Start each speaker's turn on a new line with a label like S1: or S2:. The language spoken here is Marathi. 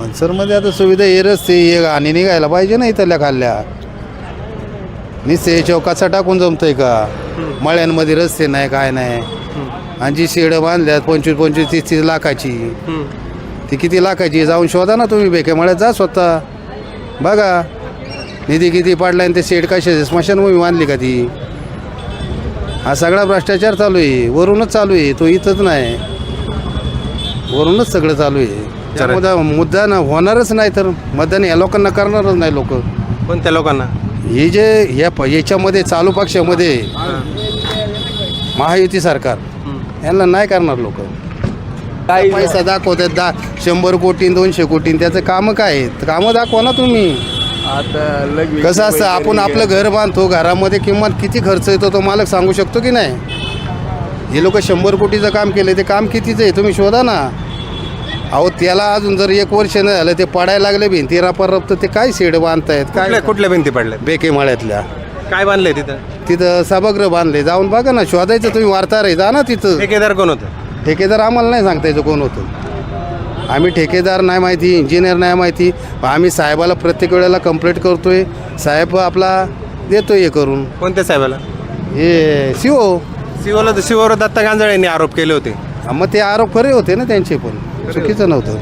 S1: मनसरमध्ये आता सुविधा हे रस्ते हे आणि निघायला पाहिजे ना इथल्या खाल्ल्या. निश्चय चौकाचा टाकून जमतंय का? मळ्यांमध्ये रस्ते नाही काय नाही. आणि जी शेडं बांधल्यात 25-25, 30-30 लाखाची, ती किती लाखाची जाऊन शोधा ना तुम्ही. बेके मळ्यात जा स्वतः बघा निधी किती पाडला आणि ते शेड कशाचे स्मशानभूमी बांधली का ती. हा सगळा भ्रष्टाचार चालू आहे, वरूनच चालू आहे, तो इथंच नाही, वरूनच सगळं चालू आहे. त्यामुळे मुद्दा ना होणारच नाही तर मतदान या लोकांना करणारच नाही लोक.
S2: कोणत्या लोकांना?
S1: हे जे याच्यामध्ये चालू पक्षामध्ये महायुती सरकार यांना नाही करणार लोक. पैसा दाखवतात 100 कोटी 200 कोटी, त्याचं कामं काय आहेत? कामं दाखवा ना तुम्ही.
S2: आता
S1: कसं असतं आपण आपलं घर बांधतो, घरामध्ये किंमत किती खर्च येतो तो मालक सांगू शकतो की नाही. हे लोक 100 कोटीचं काम केलं, ते काम कितीचं आहे तुम्ही शोधा ना. अहो त्याला अजून जर 1 वर्ष नाही झालं ते पडायला लागले भिंती रपारप, तर ते काय शेड बांधतायत काय?
S2: कुठल्या भिंती पडल्या?
S1: बेके माळ्यातल्या.
S2: काय बांधलंय तिथं?
S1: तिथं सभागृह बांधले, जाऊन बघा ना, शोधायचं तुम्ही. वार्ताहर आहे, जा ना तिथं.
S2: ठेकेदार कोण होतं?
S1: ठेकेदार आम्हाला नाही सांगता यायचं कोण होतं. आम्ही ठेकेदार नाही माहिती, इंजिनियर नाही माहिती. आम्ही साहेबाला प्रत्येक वेळेला कंप्लेंट करतोय, साहेब आपला देतोय हे करून.
S2: कोणत्या साहेबाला?
S1: हे
S2: शिववर दत्ता गांजाळे यांनी आरोप केले होते.
S1: मग ते आरोप खरे होते ना त्यांचे, पण चुकीचं नव्हतं.